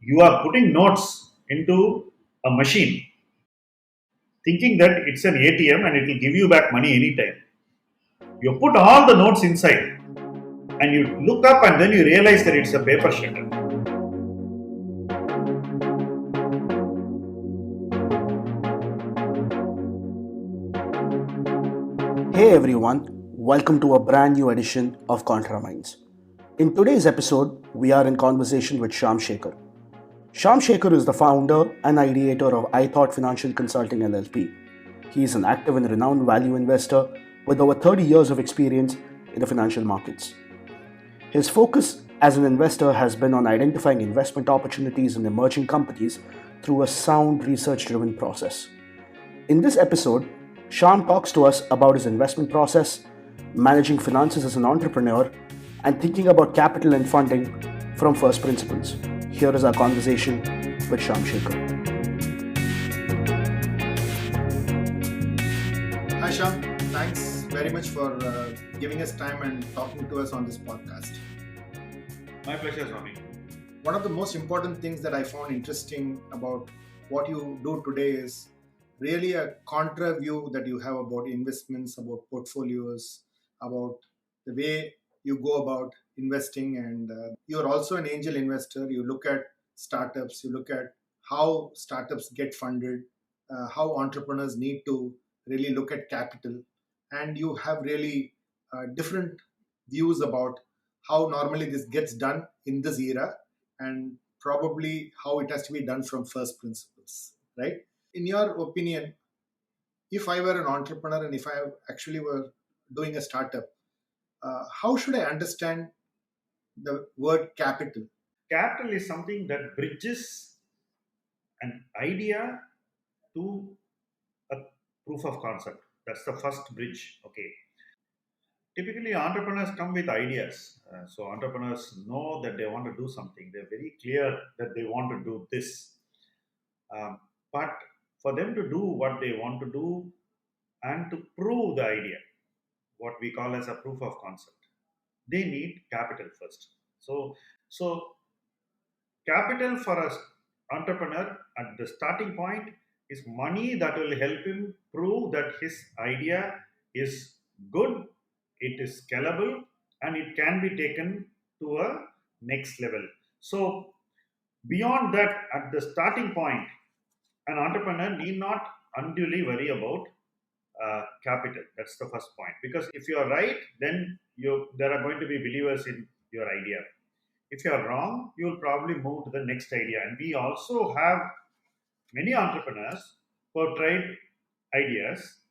You are putting notes into a machine, thinking that it's an ATM and it will give you back money anytime. You put all the notes inside and you look up and then you realize that it's a paper shutter. Hey everyone, welcome to a brand new edition of ContraMinds. In today's episode, we are in conversation with Shyam Sekhar. Shyam Sekhar is the founder and ideator of ithought Financial Consulting LLP. He is an active and renowned value investor with over 30 years of experience in the financial markets. His focus as an investor has been on identifying investment opportunities in emerging companies through a sound research-driven process. In this episode, Shyam talks to us about his investment process, managing finances as an entrepreneur, and thinking about capital and funding from first principles. Here is our conversation with Shyam Sekhar. Hi Shyam, thanks very much for giving us time and talking to us on this podcast. My pleasure, Swami. One of the most important things that I found interesting about what you do today is really a contra view that you have about investments, about portfolios, about the way you go about investing. And you're also an angel investor. You look at startups, you look at how startups get funded, how entrepreneurs need to really look at capital. And you have really different views about how normally this gets done in this era and probably how it has to be done from first principles, right? In your opinion, if I were an entrepreneur and if I actually were doing a startup, how should I understand the word capital? Capital is something that bridges an idea to a proof of concept. That's the first bridge. Okay. Typically, entrepreneurs come with ideas. So, entrepreneurs know that they want to do something. They're very clear that they want to do this. But for them to do what they want to do and to prove the idea, what we call as a proof of concept, they need capital first. So capital for an entrepreneur at the starting point is money that will help him prove that his idea is good, it is scalable, and it can be taken to a next level. So beyond that, at the starting point, an entrepreneur need not unduly worry about capital. That's the first point. Because if you are right, then there are going to be believers in your idea. If you are wrong, you will probably move to the next idea. And we also have many entrepreneurs who have tried ideas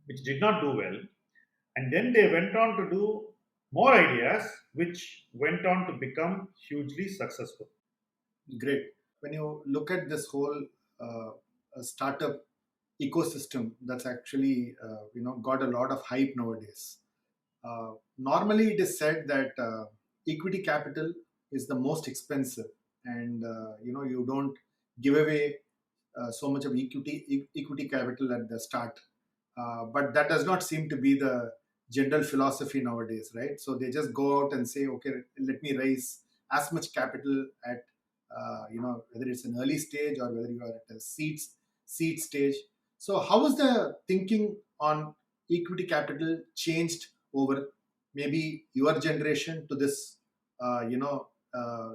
which did not do well, and then they went on to do more ideas which went on to become hugely successful. Great. When you look at this whole startup ecosystem, that's actually got a lot of hype nowadays. Normally, it is said that equity capital is the most expensive, and you don't give away so much of equity capital at the start. But that does not seem to be the general philosophy nowadays, right? So they just go out and say, okay, let me raise as much capital at whether it's an early stage or whether you are at a seed stage. So how is the thinking on equity capital changed over maybe your generation to this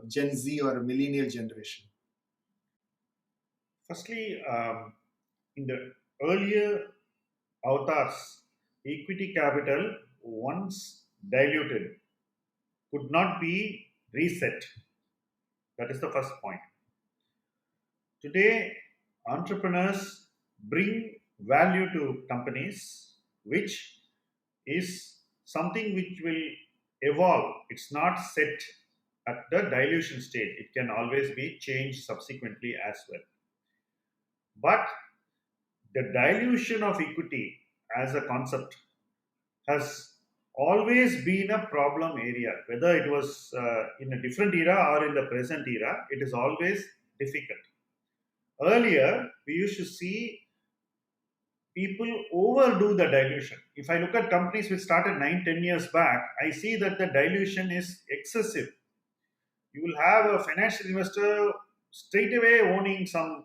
Gen Z or millennial generation? Firstly, in the earlier avatars, equity capital, once diluted, could not be reset. That is the first point. Today, entrepreneurs bring value to companies, which is something which will evolve. It's not set at the dilution stage. It can always be changed subsequently as well. But the dilution of equity as a concept has always been a problem area. Whether it was in a different era or in the present era, it is always difficult. Earlier, we used to see people overdo the dilution. If I look at companies which started 9, 10 years back, I see that the dilution is excessive. You will have a financial investor straight away owning some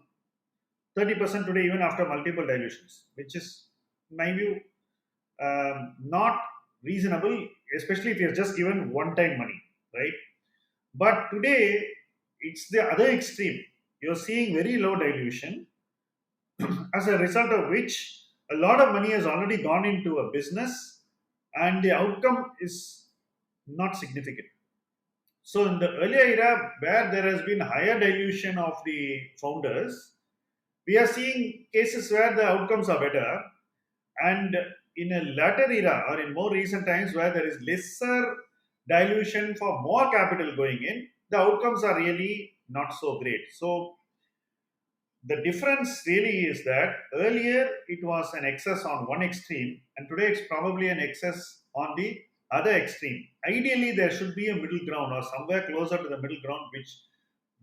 30% today, even after multiple dilutions, which is, in my view, not reasonable, especially if you're just given one time money, right? But today, it's the other extreme. You're seeing very low dilution, as a result of which a lot of money has already gone into a business and the outcome is not significant. So, in the earlier era, where there has been higher dilution of the founders, we are seeing cases where the outcomes are better. And in a later era or in more recent times where there is lesser dilution for more capital going in, the outcomes are really not so great. So the difference really is that earlier it was an excess on one extreme, and today it's probably an excess on the other extreme. Ideally, there should be a middle ground or somewhere closer to the middle ground, which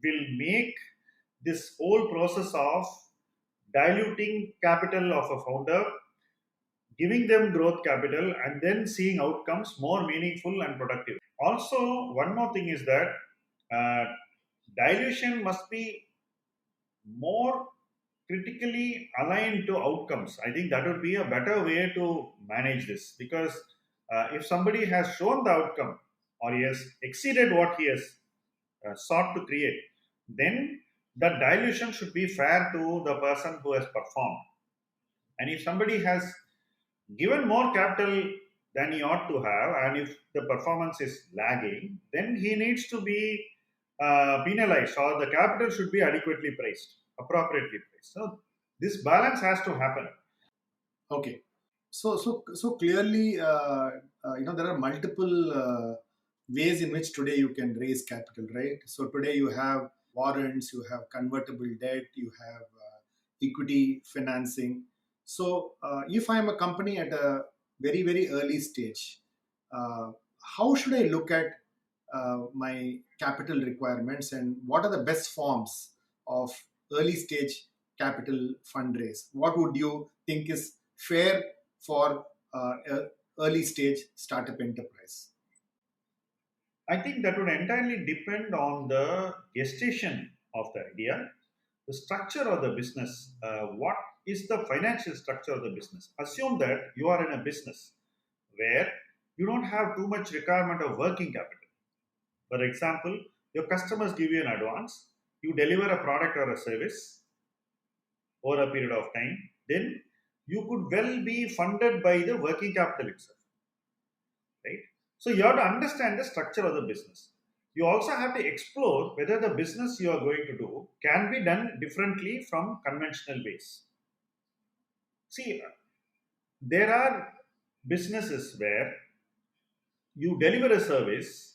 will make this whole process of diluting capital of a founder, giving them growth capital, and then seeing outcomes more meaningful and productive. Also, one more thing is that uh, dilution must be more critically aligned to outcomes. I think that would be a better way to manage this, because if somebody has shown the outcome or he has exceeded what he has sought to create, then the dilution should be fair to the person who has performed. And if somebody has given more capital than he ought to have, and if the performance is lagging, then he needs to be penalized, or the capital should be adequately priced, appropriately priced. So this balance has to happen. Okay. So clearly, there are multiple ways in which today you can raise capital, right? So today you have warrants, you have convertible debt, you have equity financing. So if I'm a company at a very, very early stage, uh, how should I look at my capital requirements, and what are the best forms of early stage capital fundraise? What would you think is fair for a early stage startup enterprise? I think that would entirely depend on the gestation of the idea, the structure of the business. What is the financial structure of the business? Assume that you are in a business where you don't have too much requirement of working capital. For example, your customers give you an advance, you deliver a product or a service over a period of time, then you could well be funded by the working capital itself, right? So you have to understand the structure of the business. You also have to explore whether the business you are going to do can be done differently from conventional ways. See, there are businesses where you deliver a service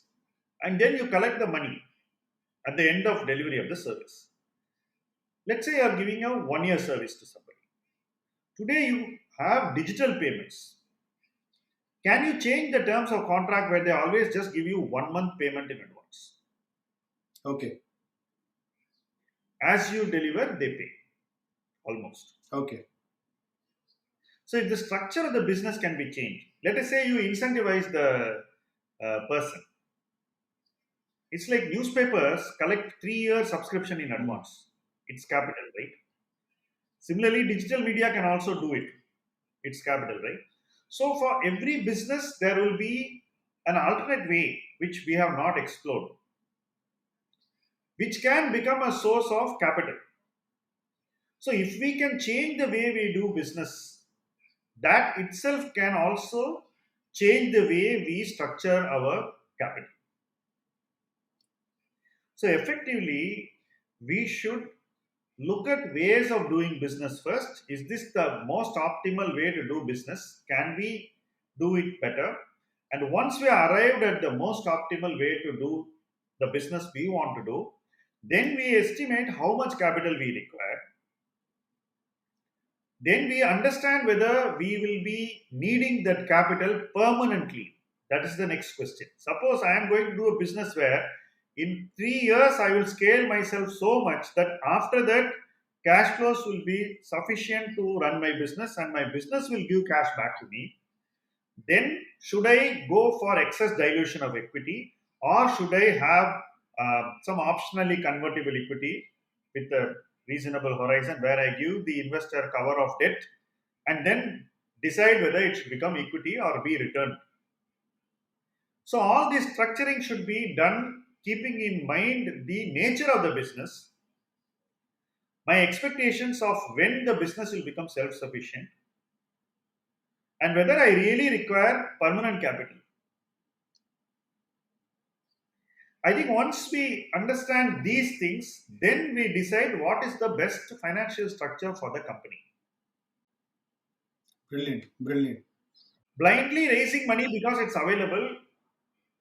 and then you collect the money at the end of delivery of the service. Let's say you are giving a 1 year service to somebody. Today you have digital payments. Can you change the terms of contract where they always just give you 1 month payment in advance? Okay. As you deliver, they pay almost. Okay. So if the structure of the business can be changed, let us say you incentivize the person. It's like newspapers collect 3 year subscription in advance. It's capital, right? Similarly, digital media can also do it. It's capital, right? So for every business, there will be an alternate way which we have not explored, which can become a source of capital. So if we can change the way we do business, that itself can also change the way we structure our capital. So effectively, we should look at ways of doing business first. Is this the most optimal way to do business? Can we do it better? And once we are arrived at the most optimal way to do the business we want to do, then we estimate how much capital we require. Then we understand whether we will be needing that capital permanently. That is the next question. Suppose I am going to do a business where in 3 years I will scale myself so much that after that cash flows will be sufficient to run my business and my business will give cash back to me. Then should I go for excess dilution of equity, or should I have some optionally convertible equity with a reasonable horizon where I give the investor cover of debt and then decide whether it should become equity or be returned. So all this structuring should be done keeping in mind the nature of the business, my expectations of when the business will become self-sufficient, and whether I really require permanent capital. I think once we understand these things, then we decide what is the best financial structure for the company. Brilliant, brilliant. Blindly raising money because it's available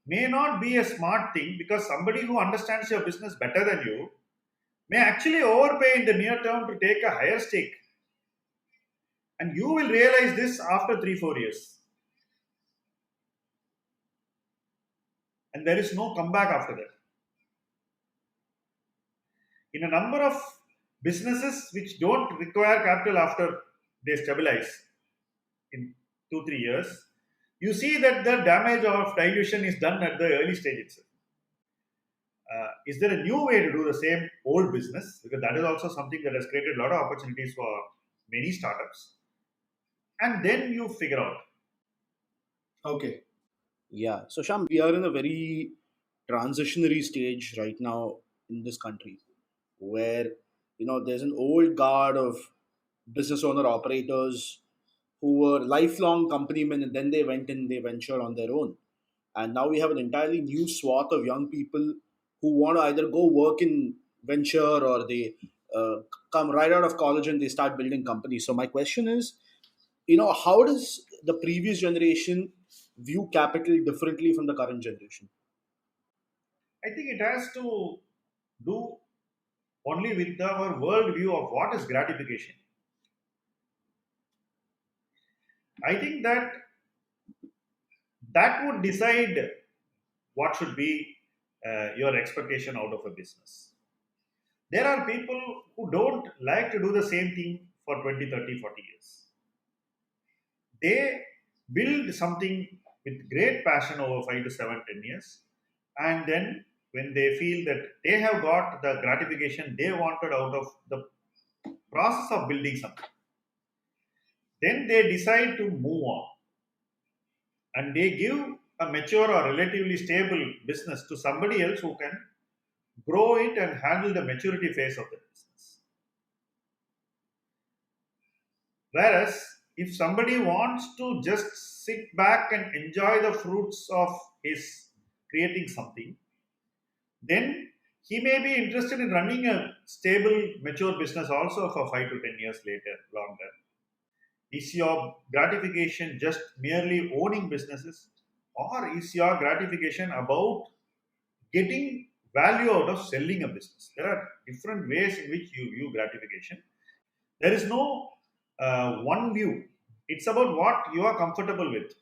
may not be a smart thing, because somebody who understands your business better than you may actually overpay in the near term to take a higher stake. And you will realize this after 3 4 years. And there is no comeback after that. In a number of businesses which don't require capital after they stabilize in 2 3 years, you see that the damage of dilution is done at the early stage itself. Is there a new way to do the same old business? Because that is also something that has created a lot of opportunities for many startups. And then you figure out. Okay. Yeah. So Sham, we are in a very transitionary stage right now in this country where there's an old guard of business owner operators who were lifelong companymen, and then they went and they ventured on their own. And now we have an entirely new swath of young people who want to either go work in venture, or they uh, come right out of college and they start building companies. So my question is, how does the previous generation view capital differently from the current generation? I think it has to do only with our worldview of what is gratification. I think that would decide what should be your expectation out of a business. There are people who don't like to do the same thing for 20, 30, 40 years. They build something with great passion over 5 to 7, 10 years. And then when they feel that they have got the gratification they wanted out of the process of building something, then they decide to move on, and they give a mature or relatively stable business to somebody else who can grow it and handle the maturity phase of the business. Whereas if somebody wants to just sit back and enjoy the fruits of his creating something, then he may be interested in running a stable, mature business also for 5 to 10 years later, longer. Is your gratification just merely owning businesses, or is your gratification about getting value out of selling a business? There are different ways in which you view gratification. There is no one view. It's about what you are comfortable with.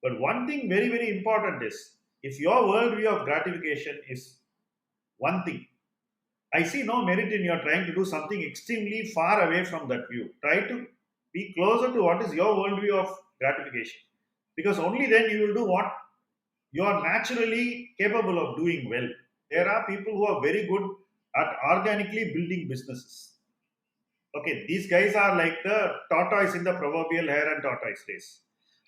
But one thing very, very important is, if your worldview of gratification is one thing, I see no merit in your trying to do something extremely far away from that view. Try to be closer to what is your worldview of gratification, because only then you will do what you are naturally capable of doing well. There are people who are very good at organically building businesses. Okay, these guys are like the tortoise in the proverbial hare and tortoise race.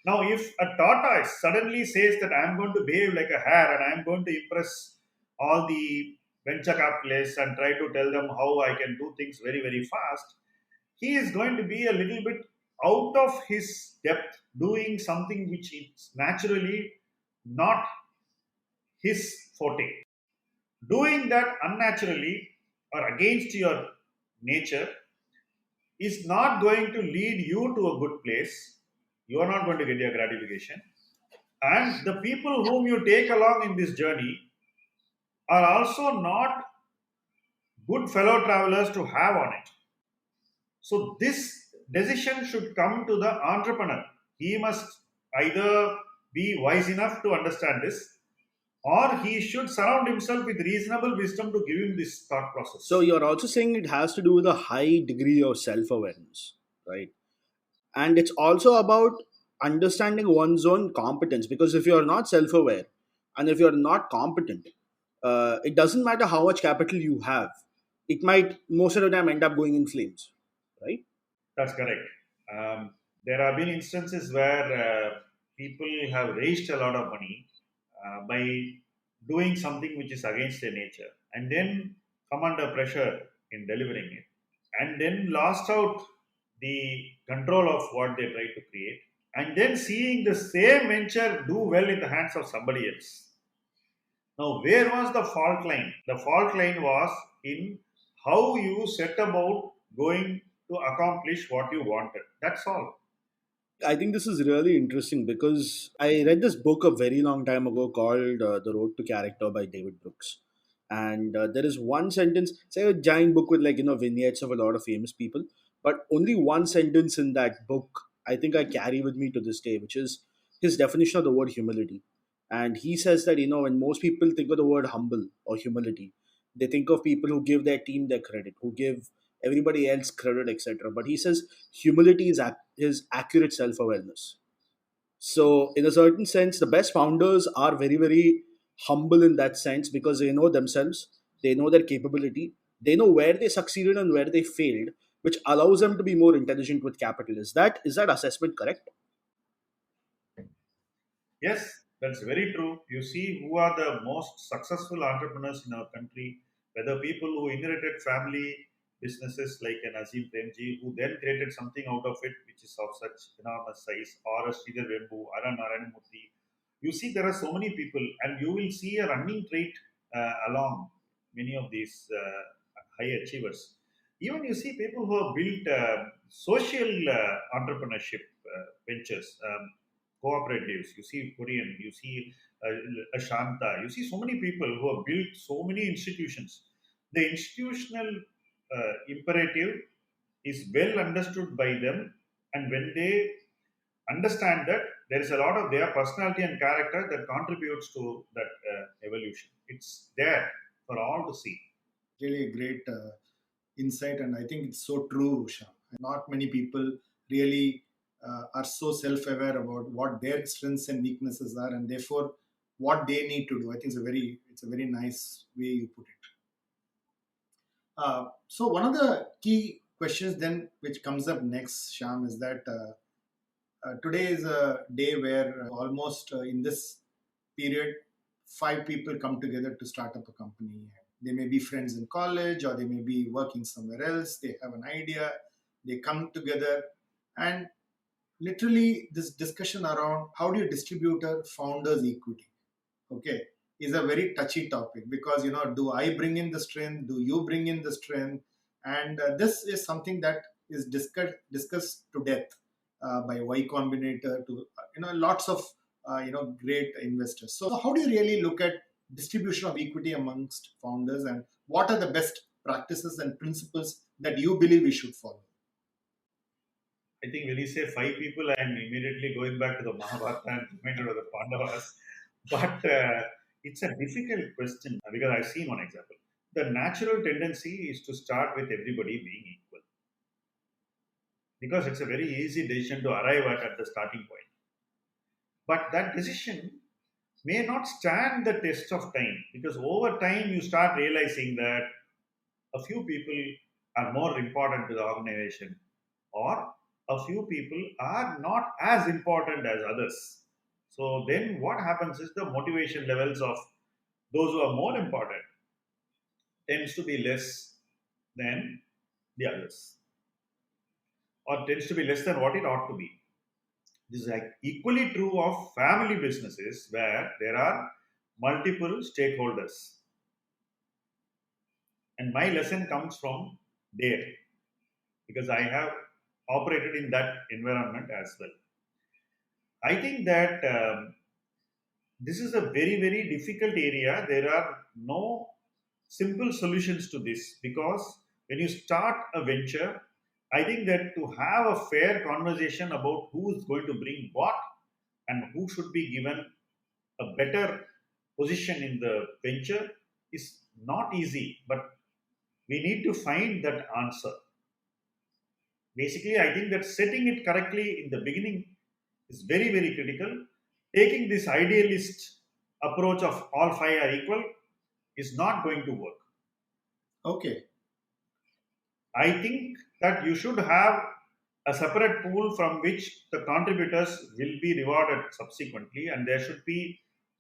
Now, if a tortoise suddenly says that I am going to behave like a hare and I am going to impress all the venture capitalists and try to tell them how I can do things very, very fast, he is going to be a little bit out of his depth, doing something which is naturally not his forte. Doing that unnaturally or against your nature is not going to lead you to a good place. You are not going to get your gratification. And the people whom you take along in this journey are also not good fellow travelers to have on it. So, this decision should come to the entrepreneur. He must either be wise enough to understand this, or he should surround himself with reasonable wisdom to give him this thought process. So you're also saying it has to do with a high degree of self-awareness, right? And it's also about understanding one's own competence, because if you're not self-aware and if you're not competent, it doesn't matter how much capital you have. it might most of the time end up going in flames, right? That's correct. There have been instances where people have raised a lot of money by doing something which is against their nature, and then come under pressure in delivering it, and then lost out the control of what they try to create, and then seeing the same venture do well in the hands of somebody else. Now, where was the fault line? The fault line was in how you set about going to accomplish what you wanted. That's all. I think this is really interesting because I read this book a very long time ago called The Road to Character by David Brooks. And there is one sentence, it's like a giant book with, like, vignettes of a lot of famous people, but only one sentence in that book I think I carry with me to this day, which is his definition of the word humility. And he says that, when most people think of the word humble or humility, they think of people who give their team their credit, who give everybody else credit, etc. But he says humility is accurate self awareness. So, in a certain sense, the best founders are very, very humble in that sense because they know themselves, they know their capability, they know where they succeeded and where they failed, which allows them to be more intelligent with capital. Is that assessment correct? Yes, that's very true. You see who are the most successful entrepreneurs in our country, whether people who inherited family businesses like an Azim Premji, who then created something out of it which is of such enormous size, or a Sridhar Vembu, Aran Narayanamurthy. You see, there are so many people, and you will see a running trait along many of these high achievers. Even you see people who have built social entrepreneurship ventures. Cooperatives, you see Korean, you see Ashanta, you see so many people who have built so many institutions. The institutional imperative is well understood by them, and when they understand that, there is a lot of their personality and character that contributes to that evolution. It's there for all to see. Really a great insight, and I think it's so true, Sham. Not many people really are so self-aware about what their strengths and weaknesses are, and therefore what they need to do. I think it's a very nice way you put it. So one of the key questions then which comes up next, Sham, is that today is a day where almost in this period, five people come together to start up a company. They may be friends in college or they may be working somewhere else. They have an idea, they come together, and literally this discussion around how do you distribute a founder's equity, okay, is a very touchy topic because do I bring in the strength, do you bring in the strength, and this is something that is discussed to death by Y Combinator to lots of great investors. So how do you really look at distribution of equity amongst founders, and what are the best practices and principles that you believe we should follow? I think when you say five people, I'm immediately going back to the Mahabharata and reminded of the Pandavas. But it's a difficult question because I've seen one example. The natural tendency is to start with everybody being equal because it's a very easy decision to arrive at the starting point. But that decision may not stand the test of time because over time you start realizing that a few people are more important to the organization, or a few people are not as important as others. So then what happens is the motivation levels of those who are more important tends to be less than the others, or tends to be less than what it ought to be. This is like equally true of family businesses where there are multiple stakeholders. And my lesson comes from there because I have operated in that environment as well. I think that this is a very, very difficult area. There are no simple solutions to this because when you start a venture, I think that to have a fair conversation about who is going to bring what and who should be given a better position in the venture is not easy, but we need to find that answer. Basically, I think that setting it correctly in the beginning is very, very critical. Taking this idealist approach of all five are equal is not going to work. Okay. I think that you should have a separate pool from which the contributors will be rewarded subsequently, and there should be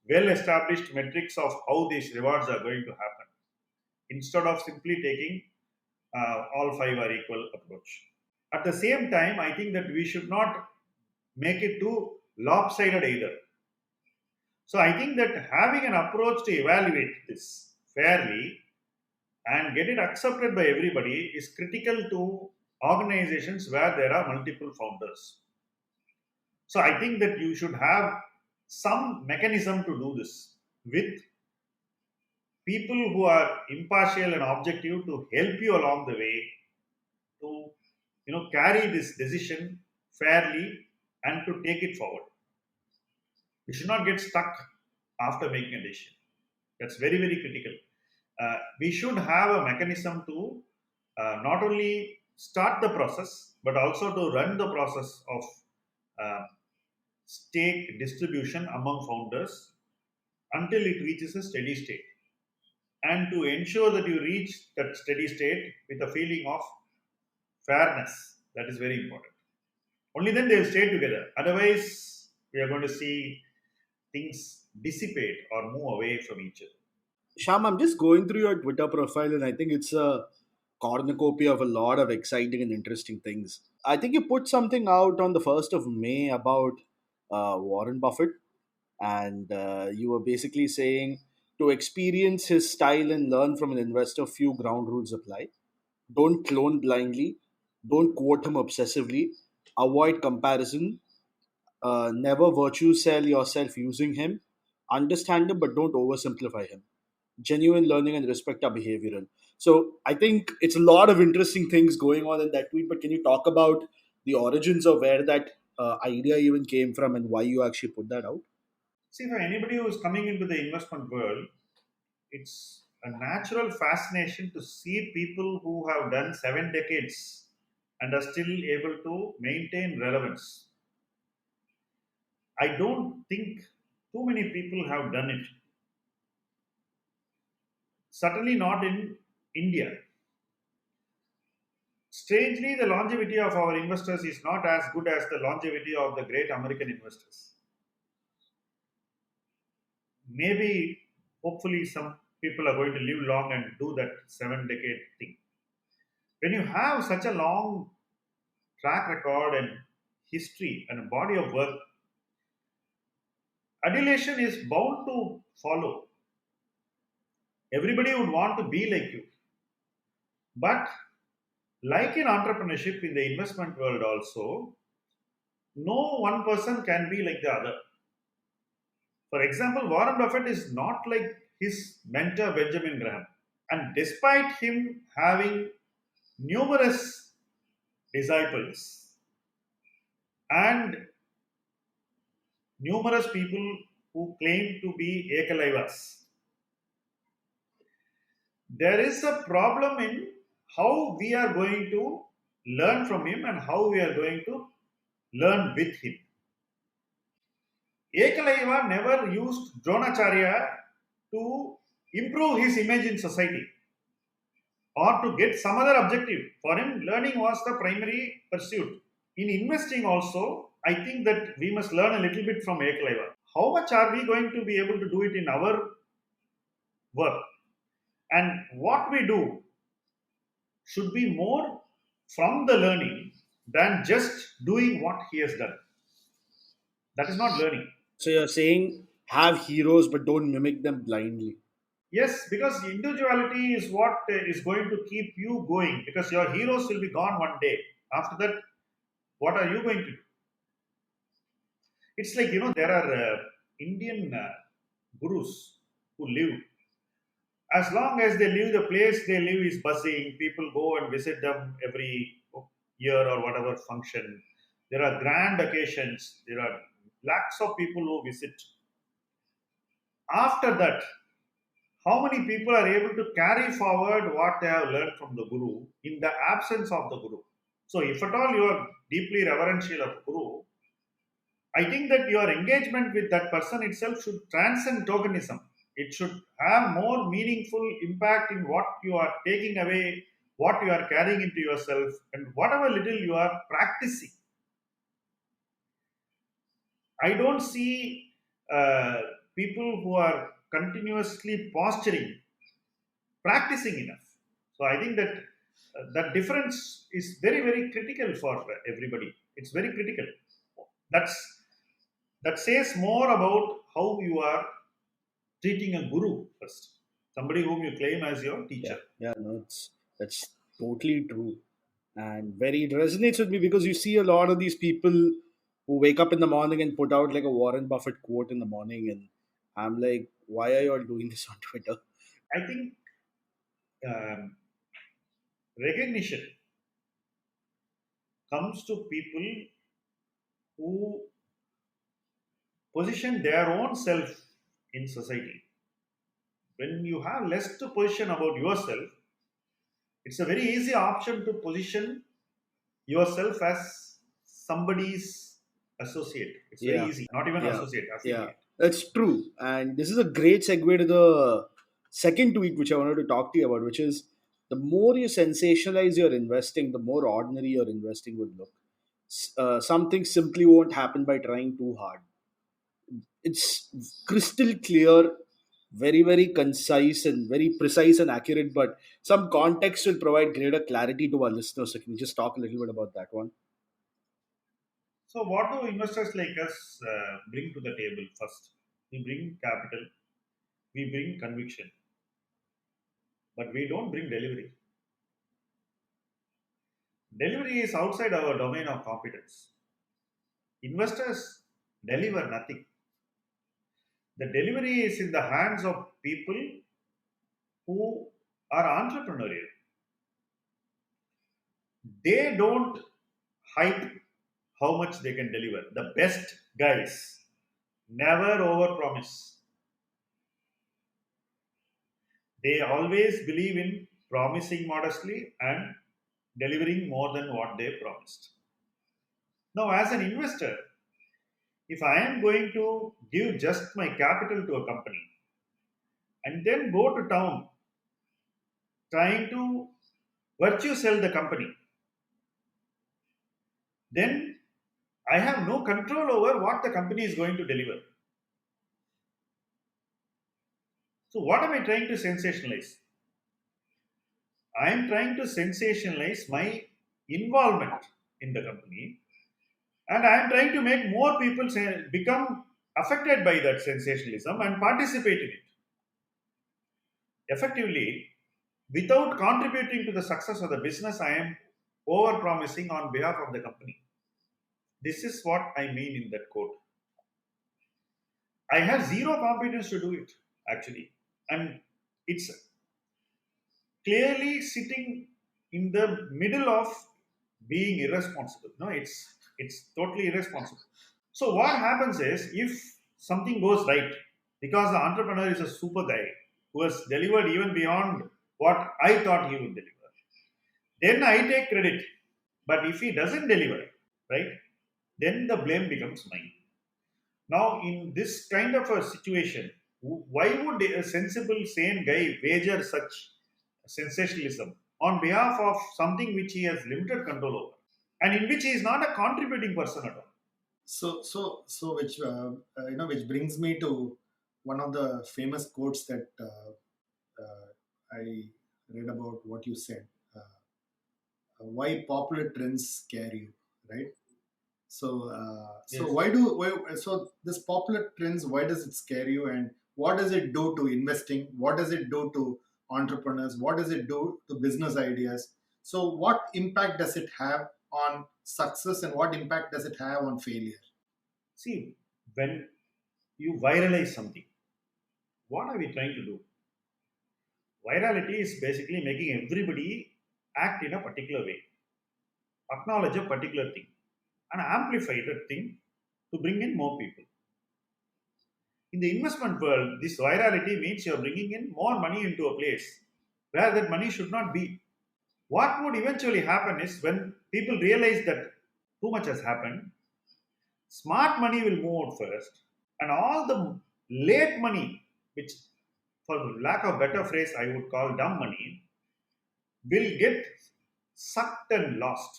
well established metrics of how these rewards are going to happen instead of simply taking all five are equal approach. At the same time, I think that we should not make it too lopsided either. So I think that having an approach to evaluate this fairly and get it accepted by everybody is critical to organizations where there are multiple founders. So I think that you should have some mechanism to do this with people who are impartial and objective to help you along the way to carry this decision fairly and to take it forward. We should not get stuck after making a decision. That's very, very critical. We should have a mechanism to not only start the process but also to run the process of uh, stake distribution among founders until it reaches a steady state, and to ensure that you reach that steady state with a feeling of fairness. That is very important. Only then they will stay together. Otherwise, we are going to see things dissipate or move away from each other. Sham, I'm just going through your Twitter profile, and I think it's a cornucopia of a lot of exciting and interesting things. I think you put something out on the 1st of May about Warren Buffett, and you were basically saying to experience his style and learn from an investor, few ground rules apply. Don't clone blindly, don't quote him obsessively, avoid comparison, never virtue sell yourself using him, understand him but don't oversimplify him. Genuine learning and respect are behavioral. So I think it's a lot of interesting things going on in that tweet. But can you talk about the origins of where that idea even came from and why you actually put that out? See, for anybody who is coming into the investment world, it's a natural fascination to see people who have done 7 decades and are still able to maintain relevance. I don't think too many people have done it. Certainly not in India. Strangely, the longevity of our investors is not as good as the longevity of the great American investors. Maybe, hopefully, some people are going to live long and do that 7 decade thing. When you have such a long track record and history and a body of work, adulation is bound to follow. Everybody would want to be like you. But like in entrepreneurship, in the investment world also, no one person can be like the other. For example, Warren Buffett is not like his mentor Benjamin Graham. And despite him having numerous disciples and numerous people who claim to be Ekalaivas, there is a problem in how we are going to learn from him and how we are going to learn with him. Ekalaiva never used Dronacharya to improve his image in society or to get some other objective. For him, learning was the primary pursuit. In investing, also, I think that we must learn a little bit from Ekalaiva. How much are we going to be able to do it in our work? And what we do should be more from the learning than just doing what he has done. That is not learning. So you're saying have heroes but don't mimic them blindly. Yes, because individuality is what is going to keep you going, because your heroes will be gone one day. After that, what are you going to do? It's like, there are Indian gurus who live. As long as they live, the place they live is buzzing. People go and visit them every year or whatever function. There are grand occasions. There are lakhs of people who visit. After that, how many people are able to carry forward what they have learned from the guru in the absence of the guru? So, if at all you are deeply reverential of guru, I think that your engagement with that person itself should transcend tokenism. It should have more meaningful impact in what you are taking away, what you are carrying into yourself, and whatever little you are practicing. I don't see uh, people who are continuously posturing, practicing enough. So I think that that difference is very, very critical for everybody. It's very critical. That's that says more about how you are treating a guru first, somebody whom you claim as your Yeah, teacher. yeah, no, that's totally true, and very it resonates with me because you see a lot of these people who wake up in the morning and put out like a Warren Buffett quote in the morning, and I'm like, why are you all doing this on Twitter? I think um, recognition comes to people who position their own self in society. When you have less to position about yourself, it's a very easy option to position yourself as somebody's associate. It's very Yeah, easy, not even yeah, associate, yeah, affiliate. that's true. And this is a great segue to the second tweet which I wanted to talk to you about, which is the more you sensationalize your investing, the more ordinary your investing would look. Something simply won't happen by trying too hard. It's crystal clear, very, very concise and very precise and accurate, but some context will provide greater clarity to our listeners. So, can you just talk a little bit about that one? So, what do investors like us bring to the table first? We bring capital, we bring conviction, but we don't bring delivery. Delivery is outside our domain of competence. Investors deliver nothing. The delivery is in the hands of people who are entrepreneurial. They don't hype how much they can deliver. The best guys never overpromise. They always believe in promising modestly and delivering more than what they promised. Now, as an investor, if I am going to give just my capital to a company and then go to town trying to virtue sell the company, then I have no control over what the company is going to deliver. So, what am I trying to sensationalize? I am trying to sensationalize my involvement in the company, and I am trying to make more people become affected by that sensationalism and participate in it effectively. Without contributing to the success of the business, I am over promising on behalf of the company. This is what I mean in that quote. I have zero competence to do it, actually. And it's clearly sitting in the middle of being irresponsible. No, it's totally irresponsible. So what happens is if something goes right, because the entrepreneur is a super guy who has delivered even beyond what I thought he would deliver, then I take credit. But if he doesn't deliver, right, then the blame becomes mine. Now, in this kind of a situation, why would a sensible, sane guy wager such sensationalism on behalf of something which he has limited control over and in which he is not a contributing person at all? So which which brings me to one of the famous quotes that I read about what you said. Why popular trends scare you, right? So Yes. why this popular trends, why does it scare you, and what does it do to investing? What does it do to entrepreneurs? What does it do to business ideas? So what impact does it have on success, and what impact does it have on failure? See, when you viralize something, what are we trying to do? Virality is basically making everybody act in a particular way, acknowledge a particular thing, and amplify that thing to bring in more people. In the investment world, this virality means you're bringing in more money into a place where that money should not be. What would eventually happen is when people realize that too much has happened, smart money will move out first, and all the late money, which for lack of better phrase I would call dumb money, will get sucked and lost.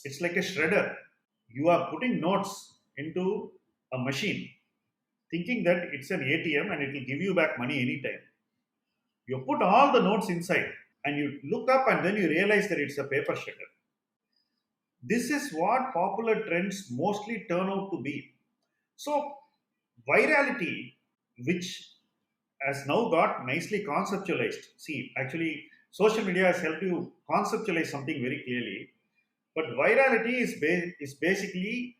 It's like a shredder. You are putting notes into a machine thinking that it's an ATM and it will give you back money anytime. You put all the notes inside and you look up and then you realize that it's a paper shredder. This is what popular trends mostly turn out to be. So, virality, which has now got nicely conceptualized. See, actually, social media has helped you conceptualize something very clearly. But virality is basically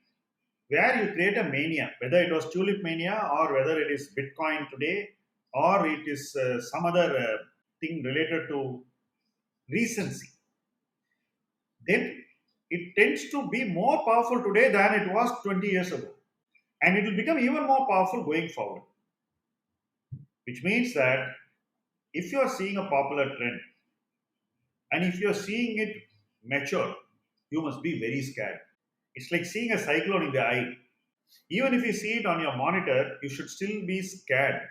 where you create a mania, whether it was tulip mania or whether it is Bitcoin today or it is some other thing related to recency. Then it tends to be more powerful today than it was 20 years ago. And it will become even more powerful going forward, which means that if you are seeing a popular trend and if you are seeing it mature, you must be very scared. It's like seeing a cyclone in the eye. Even if you see it on your monitor, you should still be scared.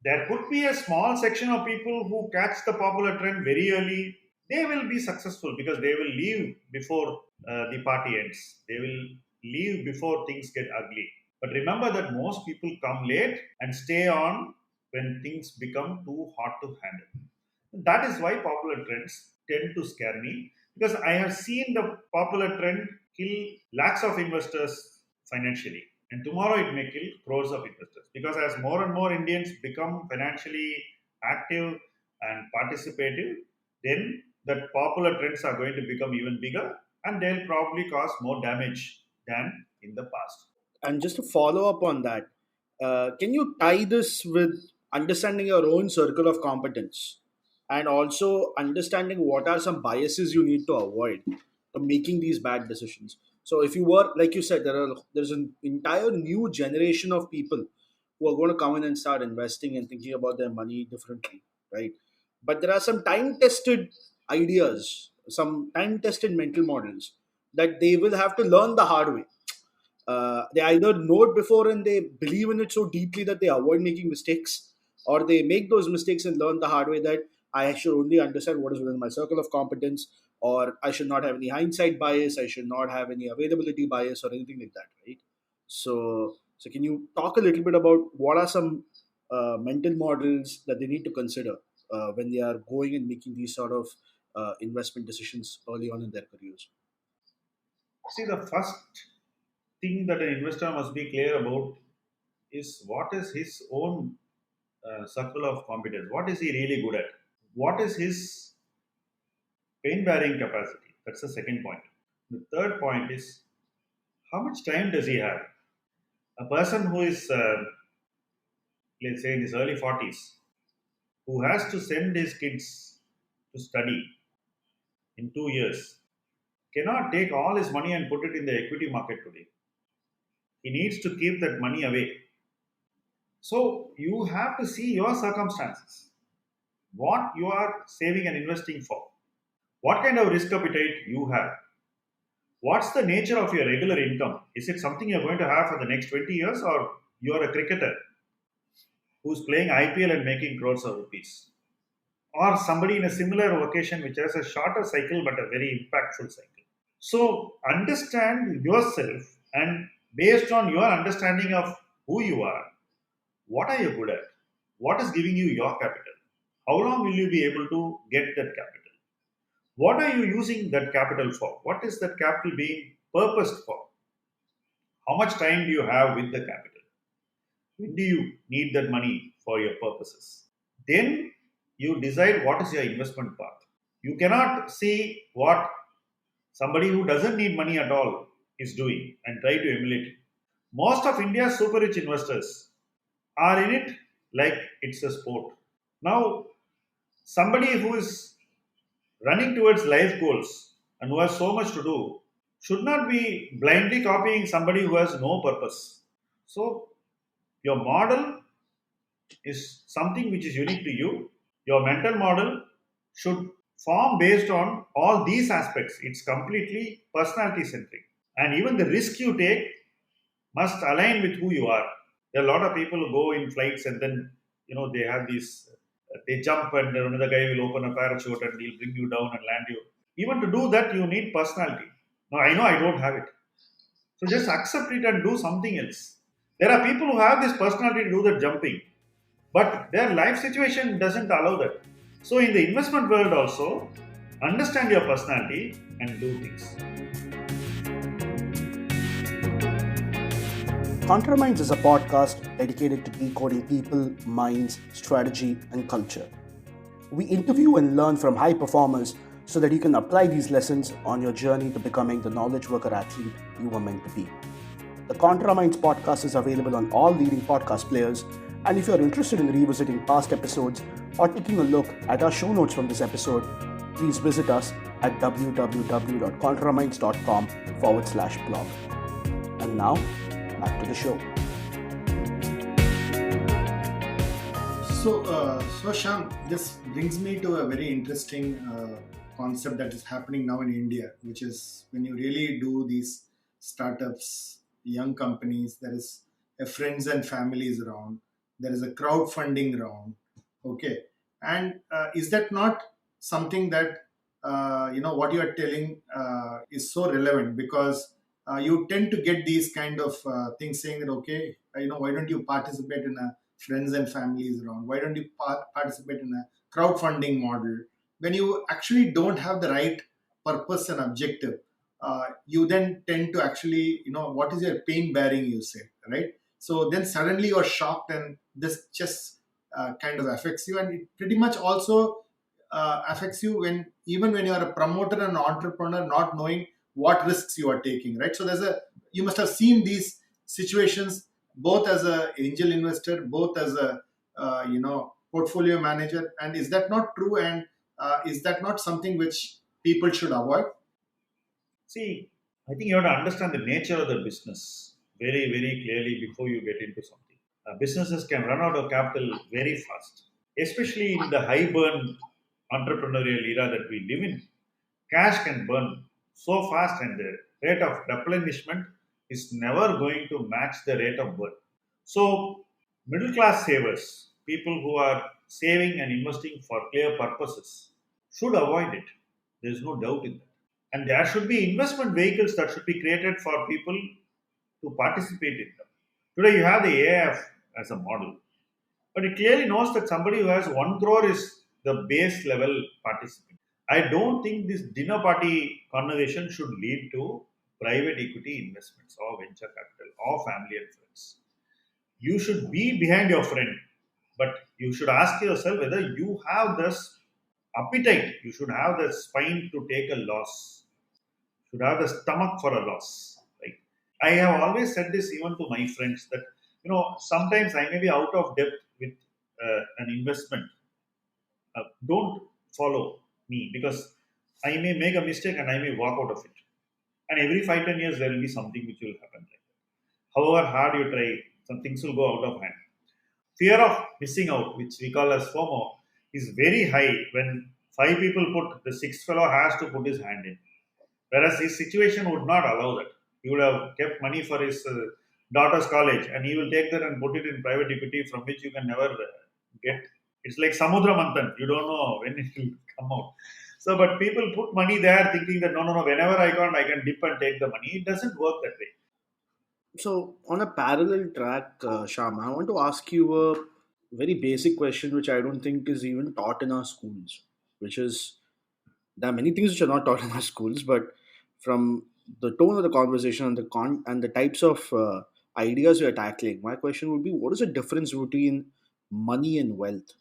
There could be a small section of people who catch the popular trend very early. They will be successful because they will leave before the party ends. They will leave before things get ugly. But remember that most people come late and stay on when things become too hot to handle. That is why popular trends tend to scare me because I have seen the popular trend kill lakhs of investors financially. And tomorrow it may kill crores of investors because as more and more Indians become financially active and participative, then the popular trends are going to become even bigger and they'll probably cause more damage than in the past. And just to follow up on that, can you tie this with understanding your own circle of competence and also understanding what are some biases you need to avoid to making these bad decisions? So, if you were, like you said, there's an entire new generation of people who are going to come in and start investing and thinking about their money differently, right? But there are some time tested ideas, some time tested mental models that they will have to learn the hard way. They either know it before and they believe in it so deeply that they avoid making mistakes, or they make those mistakes and learn the hard way that I should only understand what is within my circle of competence, or I should not have any hindsight bias, I should not have any availability bias, or anything like that, right? So can you talk a little bit about what are some mental models that they need to consider when they are going and making these sort of investment decisions early on in their careers? See, the first thing that an investor must be clear about is what is his own circle of competence. What is he really good at? What is his pain bearing capacity? That's the second point. The third point is how much time does he have? A person who is, let's say, in his early 40s, who has to send his kids to study in 2 years, cannot take all his money and put it in the equity market today. He needs to keep that money away. So you have to see your circumstances, what you are saving and investing for, what kind of risk appetite you have, what's the nature of your regular income. Is it something you're going to have for the next 20 years, or you're a cricketer who's playing IPL and making crores of rupees, or somebody in a similar vocation which has a shorter cycle but a very impactful cycle. So understand yourself, and based on your understanding of who you are, what are you good at? What is giving you your capital? How long will you be able to get that capital? What are you using that capital for? What is that capital being purposed for? How much time do you have with the capital? When do you need that money for your purposes? Then you decide what is your investment path. You cannot see what somebody who doesn't need money at all is doing and try to emulate it. Most of India's super rich investors are in it like it's a sport. Now, somebody who is running towards life goals and who has so much to do should not be blindly copying somebody who has no purpose. So, your model is something which is unique to you. Your mental model should form based on all these aspects. It's completely personality centric. And even the risk you take must align with who you are. There are a lot of people who go in flights and then they have these They jump and another guy will open a parachute and he'll bring you down and land you. Even to do that, you need personality. Now, I know I don't have it. So just accept it and do something else. There are people who have this personality to do the jumping, but their life situation doesn't allow that. So in the investment world also, understand your personality and do things. ContraMinds is a podcast dedicated to decoding people, minds, strategy, and culture. We interview and learn from high performers so that you can apply these lessons on your journey to becoming the knowledge worker athlete you were meant to be. The ContraMinds podcast is available on all leading podcast players, and if you're interested in revisiting past episodes or taking a look at our show notes from this episode, please visit us at www.contraminds.com/blog. And now, back to the show. So Sham, this brings me to a very interesting concept that is happening now in India, which is when you really do these startups, young companies, there is a friends and families round, there is a crowdfunding round, okay, and is that not something that what you are telling is so relevant because you tend to get these kind of things saying that okay, why don't you participate in a friends and families around? Why don't you participate in a crowdfunding model? When you actually don't have the right purpose and objective, you then tend to actually, what is your pain bearing, you say, right? So then suddenly you're shocked, and this just kind of affects you, and it pretty much also affects you when even when you are a promoter and an entrepreneur, not knowing what risks you are taking, right? So you must have seen these situations both as a angel investor, both as a portfolio manager. And is that not true? And is that not something which people should avoid? See, I think you have to understand the nature of the business very, very clearly before you get into something. Businesses can run out of capital very fast, especially in the high burn entrepreneurial era that we live in. Cash can burn so fast, and the rate of replenishment is never going to match the rate of burn. So, middle class savers, people who are saving and investing for clear purposes, should avoid it. There is no doubt in that. And there should be investment vehicles that should be created for people to participate in them. Today, you have the AIF as a model, but it clearly knows that somebody who has 1 crore is the base level participant. I don't think this dinner party conversation should lead to private equity investments or venture capital or family and friends. You should be behind your friend, but you should ask yourself whether you have this appetite, you should have the spine to take a loss, should have the stomach for a loss. Right? I have always said this even to my friends that sometimes I may be out of depth with an investment. Don't follow me because I may make a mistake and I may walk out of it. And every 5-10 years there will be something which will happen. However hard you try, some things will go out of hand. Fear of missing out, which we call as FOMO, is very high when five people put, the sixth fellow has to put his hand in. Whereas his situation would not allow that. He would have kept money for his daughter's college and he will take that and put it in private equity from which you can never get. It's like Samudra Manthan. You don't know when it will come out. So, but people put money there thinking that no, whenever I can dip and take the money. It doesn't work that way. So, on a parallel track, Sham, I want to ask you a very basic question which I don't think is even taught in our schools, which is there are many things which are not taught in our schools, but from the tone of the conversation and and the types of ideas we are tackling, my question would be: what is the difference between money and wealth?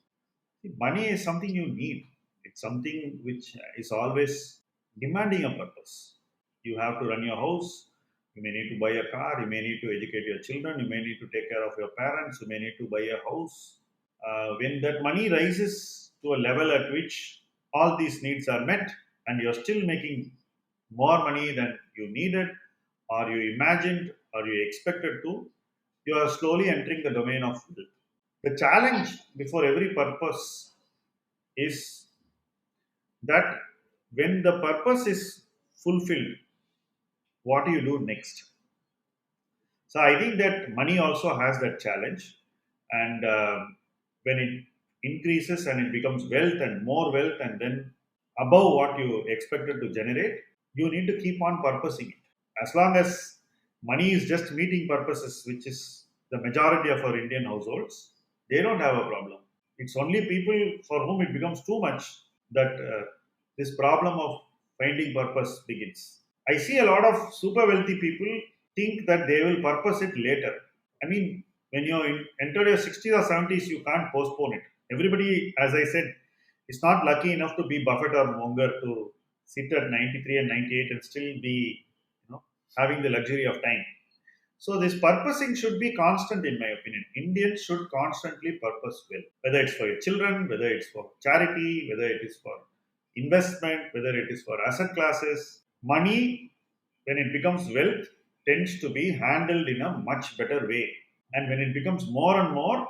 See, money is something you need. It's something which is always demanding a purpose. You have to run your house. You may need to buy a car. You may need to educate your children. You may need to take care of your parents. You may need to buy a house. When that money rises to a level at which all these needs are met and you're still making more money than you needed or you imagined or you expected to, you are slowly entering the domain of wealth. The challenge before every purpose is that when the purpose is fulfilled, what do you do next? So I think that money also has that challenge, and when it increases and it becomes wealth and more wealth, and then above what you expected to generate, you need to keep on purposing it. As long as money is just meeting purposes, which is the majority of our Indian households, they don't have a problem. It's only people for whom it becomes too much that this problem of finding purpose begins. I see a lot of super wealthy people think that they will purpose it later. I mean, when you enter your 60s or 70s, you can't postpone it. Everybody, as I said, is not lucky enough to be Buffett or Munger to sit at 93 and 98 and still be, having the luxury of time. So this purposing should be constant, in my opinion. Indians should constantly purpose well, whether it's for your children, whether it's for charity, whether it is for investment, whether it is for asset classes. Money, when it becomes wealth, tends to be handled in a much better way. And when it becomes more and more,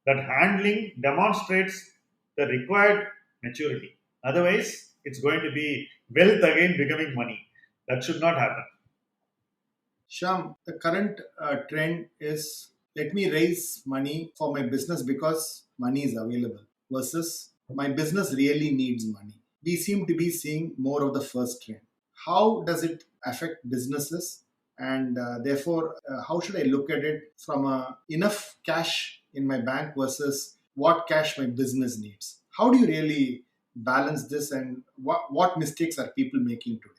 that handling demonstrates the required maturity. Otherwise, it's going to be wealth again becoming money. That should not happen. Sham, the current trend is let me raise money for my business because money is available versus my business really needs money. We seem to be seeing more of the first trend. How does it affect businesses? And therefore, how should I look at it from enough cash in my bank versus what cash my business needs? How do you really balance this and what mistakes are people making today?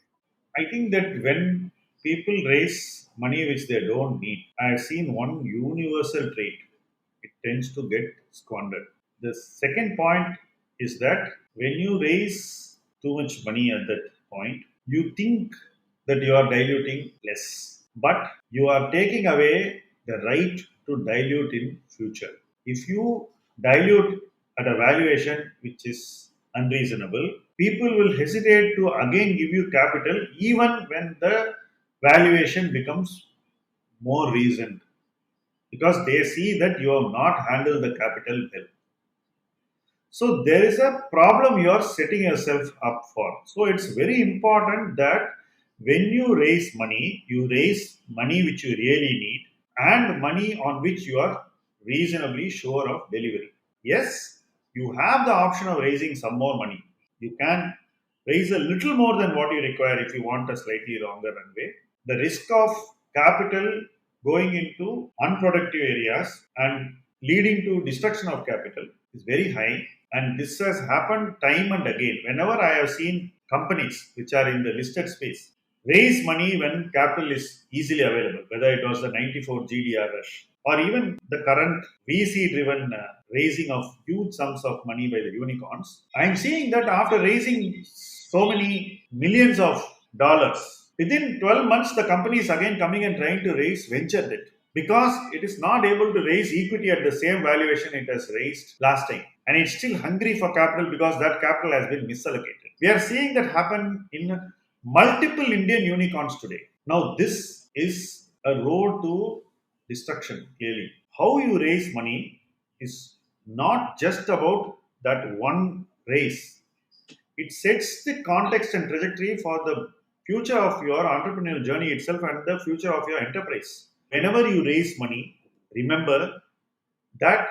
I think that when people raise money which they don't need, I've seen one universal trait. It tends to get squandered. The second point is that when you raise too much money at that point, you think that you are diluting less, but you are taking away the right to dilute in future. If you dilute at a valuation which is unreasonable, people will hesitate to again give you capital even when the valuation becomes more reasoned, because they see that you have not handled the capital well. So there is a problem you are setting yourself up for. So it's very important that when you raise money which you really need and money on which you are reasonably sure of delivery. Yes, you have the option of raising some more money. You can raise a little more than what you require if you want a slightly longer runway. The risk of capital going into unproductive areas and leading to destruction of capital is very high, and this has happened time and again. Whenever I have seen companies which are in the listed space raise money when capital is easily available, whether it was the 94 GDR rush or even the current VC driven raising of huge sums of money by the unicorns, I am seeing that after raising so many millions of dollars, within 12 months, the company is again coming and trying to raise venture debt because it is not able to raise equity at the same valuation it has raised last time. And it's still hungry for capital because that capital has been misallocated. We are seeing that happen in multiple Indian unicorns today. Now, this is a road to destruction, clearly. How you raise money is not just about that one raise, it sets the context and trajectory for the future of your entrepreneurial journey itself and the future of your enterprise. Whenever you raise money, remember that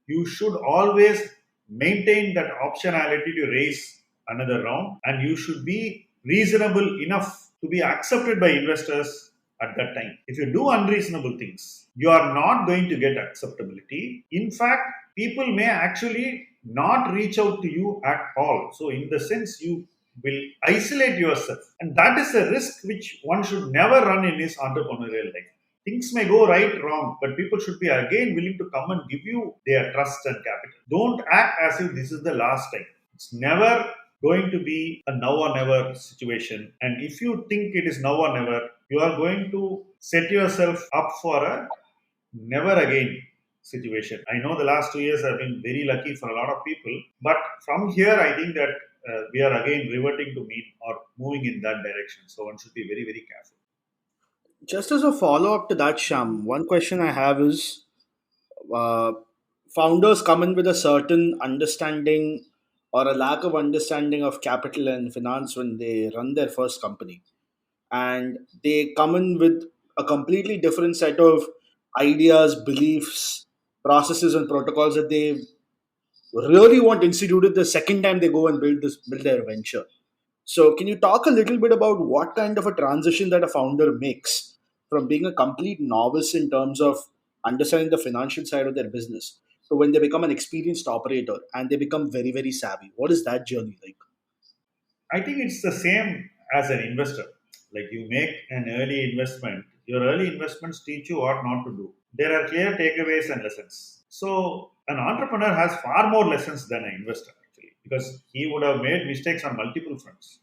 you should always maintain that optionality to raise another round, and you should be reasonable enough to be accepted by investors at that time. If you do unreasonable things, you are not going to get acceptability. In fact, people may actually not reach out to you at all. So, in the sense, you will isolate yourself, and that is a risk which one should never run in his entrepreneurial life. Things may go right, wrong, but people should be again willing to come and give you their trust and capital. Don't act as if this is the last time. It's never going to be a now or never situation. And if you think it is now or never, you are going to set yourself up for a never again situation. I know the last 2 years have been very lucky for a lot of people, but from here, I think that we are again reverting to mean or moving in that direction. So one should be very, very careful. Just as a follow up to that, Sham, one question I have is uh, founders come in with a certain understanding or a lack of understanding of capital and finance when they run their first company. And they come in with a completely different set of ideas, beliefs, processes, and protocols that they really want instituted the second time they go and build their venture. So, can you talk a little bit about what kind of a transition that a founder makes from being a complete novice in terms of understanding the financial side of their business to when they become an experienced operator and they become very, very savvy? What is that journey like? I think it's the same as an investor. Like you make an early investment, your early investments teach you what not to do. There are clear takeaways and lessons. So an entrepreneur has far more lessons than an investor actually, because he would have made mistakes on multiple fronts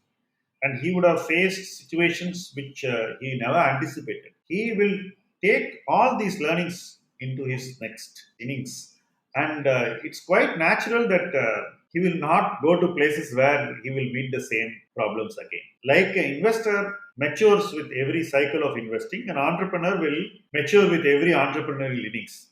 and he would have faced situations which he never anticipated. He will take all these learnings into his next innings, and it's quite natural that he will not go to places where he will meet the same problems again. Like an investor matures with every cycle of investing, an entrepreneur will mature with every entrepreneurial innings.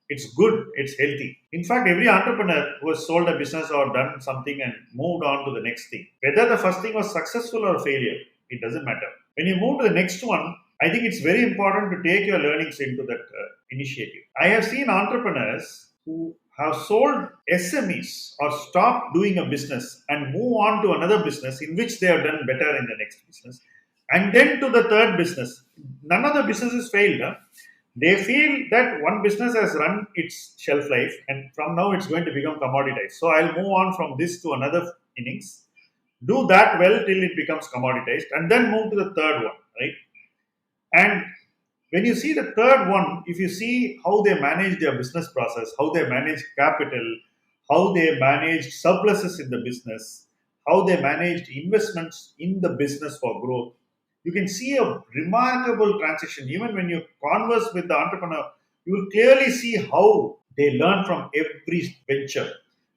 It's good, it's healthy. In fact, every entrepreneur who has sold a business or done something and moved on to the next thing, whether the first thing was successful or failure, it doesn't matter. When you move to the next one, I think it's very important to take your learnings into that initiative. I have seen entrepreneurs who have sold SMEs or stopped doing a business and move on to another business in which they have done better in the next business, and then to the third business. None of the businesses failed. Huh? They feel that one business has run its shelf life and from now it's going to become commoditized. So I'll move on from this to another innings, do that well till it becomes commoditized, and then move to the third one, right? And when you see the third one, if you see how they manage their business process, how they manage capital, how they managed surpluses in the business, how they managed investments in the business for growth, you can see a remarkable transition. Even when you converse with the entrepreneur, you will clearly see how they learn from every venture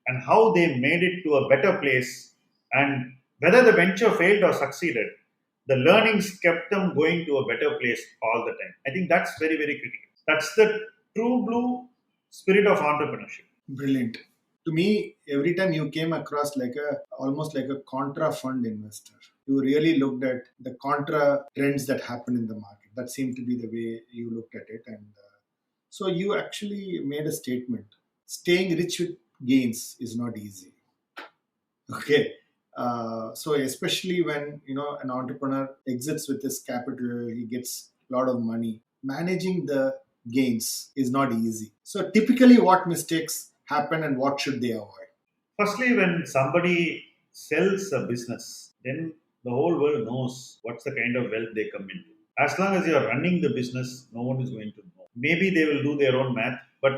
and how they made it to a better place. And whether the venture failed or succeeded, the learnings kept them going to a better place all the time. I think that's very, very critical. That's the true blue spirit of entrepreneurship. Brilliant. To me, every time you came across like a almost like a contra fund investor, you really looked at the contra trends that happen in the market. That seemed to be the way you looked at it, and so you actually made a statement. Staying rich with gains is not easy. Okay. So especially when an entrepreneur exits with his capital, he gets a lot of money. Managing the gains is not easy. So typically, what mistakes happen and what should they avoid? Firstly, when somebody sells a business, then the whole world knows what's the kind of wealth they come into. As long as you're running the business, no one is going to know. Maybe they will do their own math, but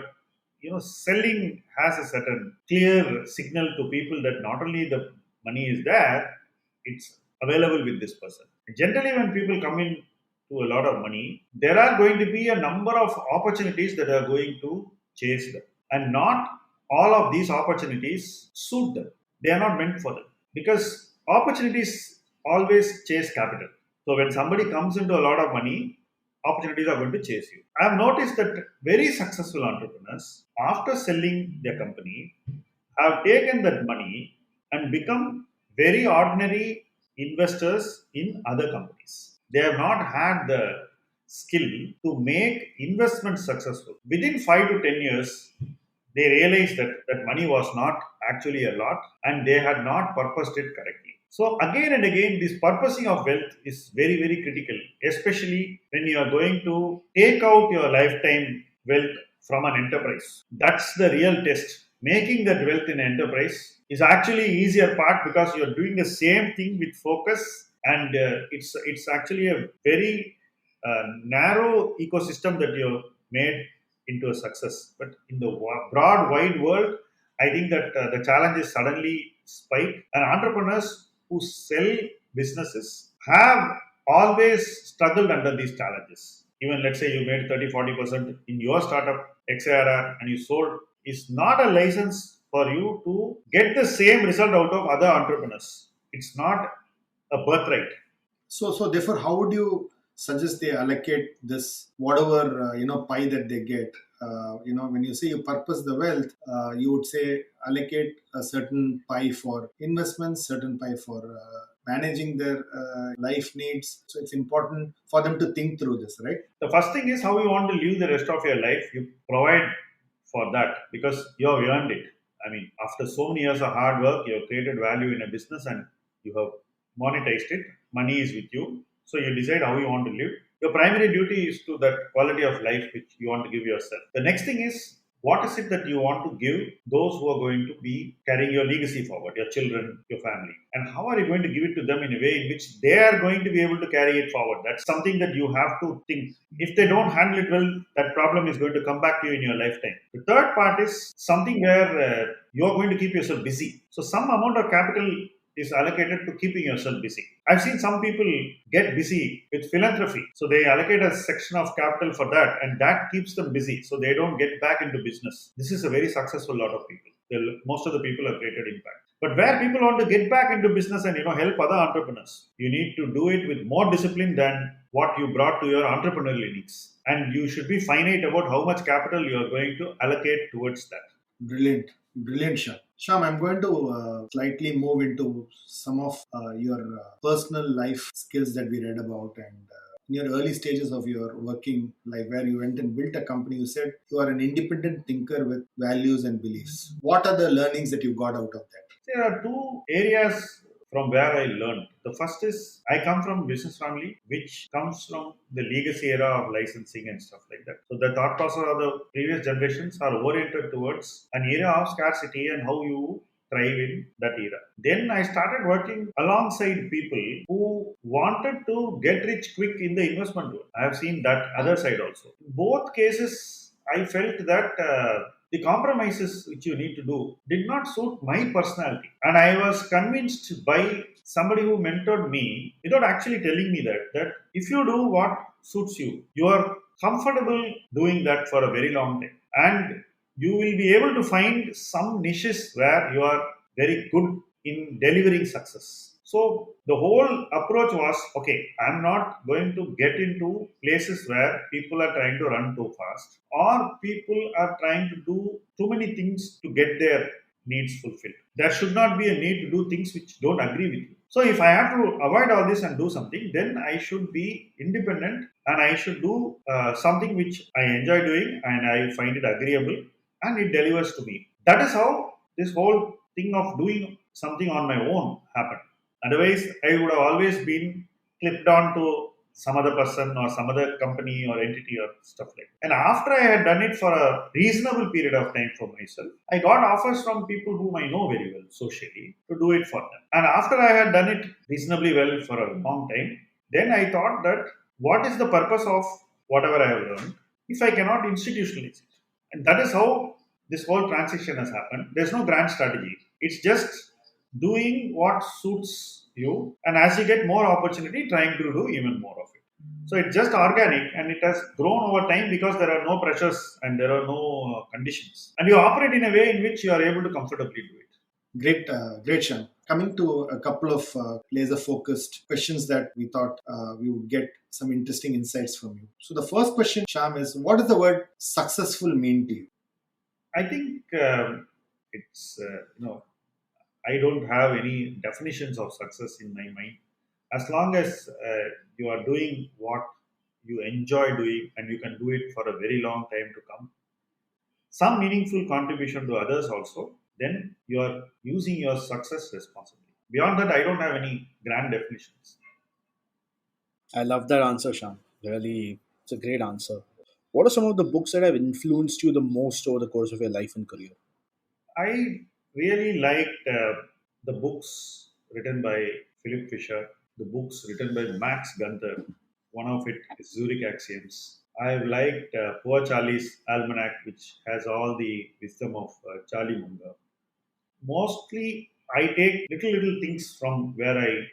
selling has a certain clear signal to people that not only the money is there, it's available with this person. Generally, when people come in to a lot of money, there are going to be a number of opportunities that are going to chase them, and not all of these opportunities suit them. They are not meant for them because opportunities always chase capital. So when somebody comes into a lot of money, opportunities are going to chase you. I have noticed that very successful entrepreneurs, after selling their company, have taken that money and become very ordinary investors in other companies. They have not had the skill to make investments successful. Within 5 to 10 years, they realized that that money was not actually a lot and they had not purposed it correctly. So again and again, this purposing of wealth is very, very critical, especially when you are going to take out your lifetime wealth from an enterprise. That's the real test. Making that wealth in an enterprise is actually easier part because you're doing the same thing with focus, and it's actually a very narrow ecosystem that you've made into a success. But in the broad, wide world, I think that the challenges suddenly spike, and entrepreneurs who sell businesses have always struggled under these challenges. Even let's say you made 30-40% in your startup XARR and you sold, is not a license for you to get the same result out of other entrepreneurs. It's not a birthright. So therefore, how would you suggest they allocate this whatever pie that they get? When you say you purpose the wealth, you would say allocate a certain pie for investments, certain pie for managing their life needs. So it's important for them to think through this, right? The first thing is how you want to live the rest of your life. You provide for that because you have earned it. I mean, after so many years of hard work, you have created value in a business and you have monetized it. Money is with you. So you decide how you want to live. Your primary duty is to that quality of life which you want to give yourself. The next thing is, what is it that you want to give those who are going to be carrying your legacy forward, your children, your family? And how are you going to give it to them in a way in which they are going to be able to carry it forward? That's something that you have to think. If they don't handle it well, that problem is going to come back to you in your lifetime. The third part is something where you are going to keep yourself busy. So some amount of capital is allocated to keeping yourself busy. I've seen some people get busy with philanthropy. So they allocate a section of capital for that, and that keeps them busy. So they don't get back into business. This is a very successful lot of people. Most of the people have created impact. But where people want to get back into business and help other entrepreneurs, you need to do it with more discipline than what you brought to your entrepreneurial innings. And you should be finite about how much capital you are going to allocate towards that. Brilliant, brilliant, Shyam. Shyam, I'm going to slightly move into some of your personal life skills that we read about, and in your early stages of your working life, where you went and built a company. You said you are an independent thinker with values and beliefs. What are the learnings that you got out of that? There are two areas from where I learned. The first is I come from business family, which comes from the legacy era of licensing and stuff like that. So the thought process of the previous generations are oriented towards an era of scarcity and how you thrive in that era. Then I started working alongside people who wanted to get rich quick in the investment world. I have seen that other side also. In both cases, I felt that the compromises which you need to do did not suit my personality. And I was convinced by somebody who mentored me without actually telling me that if you do what suits you, you are comfortable doing that for a very long time. And you will be able to find some niches where you are very good in delivering success. So the whole approach was, okay, I'm not going to get into places where people are trying to run too fast or people are trying to do too many things to get their needs fulfilled. There should not be a need to do things which don't agree with you. So if I have to avoid all this and do something, then I should be independent and I should do something which I enjoy doing and I find it agreeable and it delivers to me. That is how this whole thing of doing something on my own happened. Otherwise, I would have always been clipped on to some other person or some other company or entity or stuff like that. And after I had done it for a reasonable period of time for myself, I got offers from people whom I know very well socially to do it for them. And after I had done it reasonably well for a long time, then I thought that what is the purpose of whatever I have learned if I cannot institutionalize it? And that is how this whole transition has happened. There's no grand strategy. It's just doing what suits you, and as you get more opportunity, trying to do even more of it. So it's just organic and it has grown over time because there are no pressures and there are no conditions. And you operate in a way in which you are able to comfortably do it. Great, great, Shyam. Coming to a couple of laser focused questions that we thought we would get some interesting insights from you. So, the first question, Shyam, is what does the word successful mean to you? I think it's, I don't have any definitions of success in my mind. As long as you are doing what you enjoy doing and you can do it for a very long time to come, some meaningful contribution to others also, then you are using your success responsibly. Beyond that, I don't have any grand definitions. I love that answer, Sham. Really, it's a great answer. What are some of the books that have influenced you the most over the course of your life and career? I really liked the books written by Philip Fisher, the books written by Max Gunther. One of it is Zurich Axioms. I've liked Poor Charlie's Almanac, which has all the wisdom of Charlie Munger. Mostly, I take little things from where I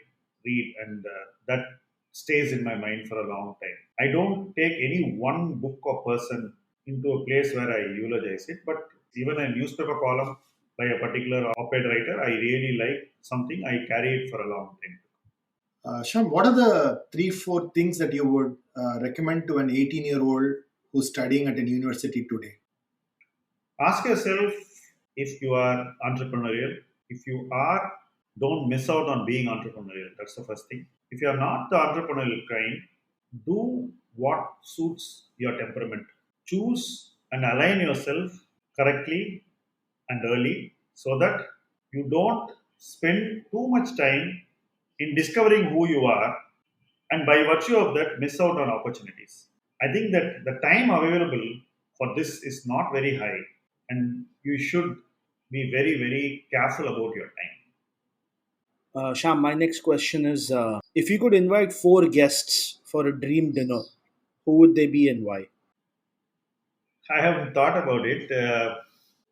read, and that stays in my mind for a long time. I don't take any one book or person into a place where I eulogize it, but even a newspaper column by a particular op-ed writer, I really like something, I carry it for a long time. Shyam, what are the three, four things that you would recommend to an 18-year-old who's studying at a university today? Ask yourself if you are entrepreneurial. If you are, don't miss out on being entrepreneurial. That's the first thing. If you are not the entrepreneurial kind, do what suits your temperament. Choose and align yourself correctly and early. so that you don't spend too much time in discovering who you are, and by virtue of that miss out on opportunities. I think that the time available for this is not very high, and you should be very, very careful about your time. Sham, my next question is if you could invite four guests for a dream dinner, who would they be and why? I haven't thought about it.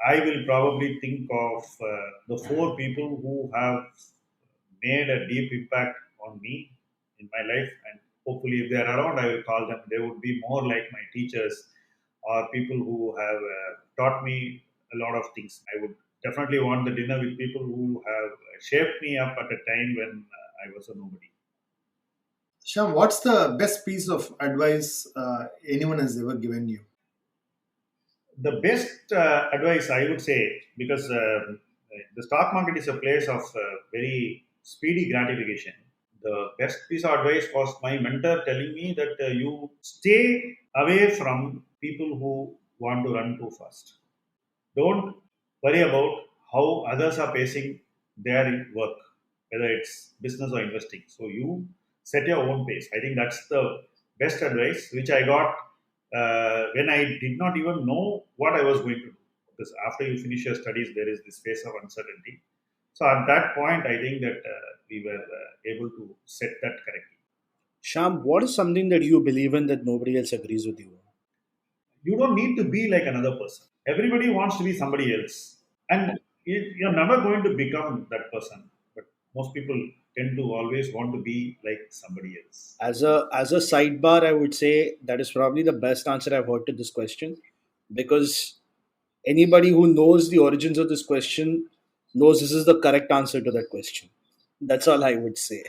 I will probably think of the four people who have made a deep impact on me in my life, and hopefully, if they are around, I will call them. They would be more like my teachers or people who have taught me a lot of things. I would definitely want the dinner with people who have shaped me up at a time when I was a nobody. Sham, what's the best piece of advice anyone has ever given you? The best advice I would say, because the stock market is a place of very speedy gratification. The best piece of advice was my mentor telling me that you stay away from people who want to run too fast. Don't worry about how others are pacing their work, whether it's business or investing. So you set your own pace. I think that's the best advice which I got when I did not even know what I was going to do. Because after you finish your studies, there is this phase of uncertainty. So at that point, I think that we were able to set that correctly. Sham, what is something that you believe in that nobody else agrees with you on? You don't need to be like another person. Everybody wants to be somebody else, and you're never going to become that person. But most people tend to always want to be like somebody else. As a sidebar, I would say that is probably the best answer I've heard to this question, because anybody who knows the origins of this question knows this is the correct answer to that question. That's all I would say.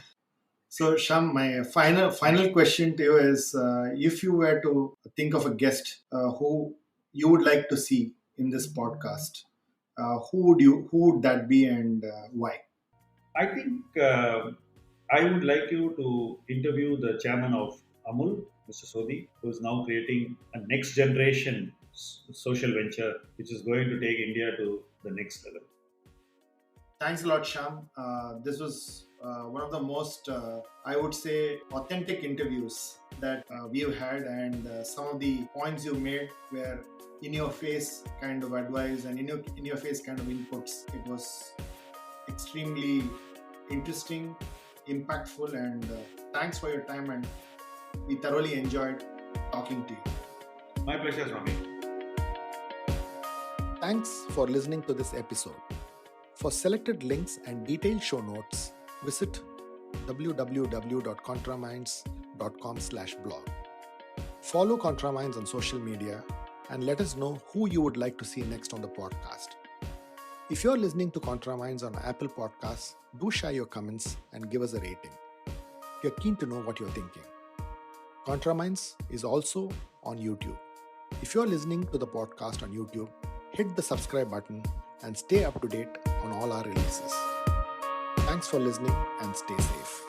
So, Sham, my final question to you is: if you were to think of a guest who you would like to see in this podcast, who would that be, and why? I think I would like you to interview the chairman of Amul, Mr. Sodhi, who is now creating a next generation social venture which is going to take India to the next level. Thanks a lot, Sham. This was one of the most, I would say, authentic interviews that we've had, and some of the points you made were in your face kind of advice and in your face kind of inputs. It was extremely interesting, impactful, and thanks for your time. And we thoroughly enjoyed talking to you. My pleasure, Swami. Thanks for listening to this episode. For selected links and detailed show notes, visit www.contraminds.com/blog. Follow ContraMinds on social media and let us know who you would like to see next on the podcast. If you're listening to ContraMinds on Apple Podcasts, do share your comments and give us a rating. We're keen to know what you're thinking. ContraMinds is also on YouTube. If you're listening to the podcast on YouTube, hit the subscribe button and stay up to date on all our releases. Thanks for listening and stay safe.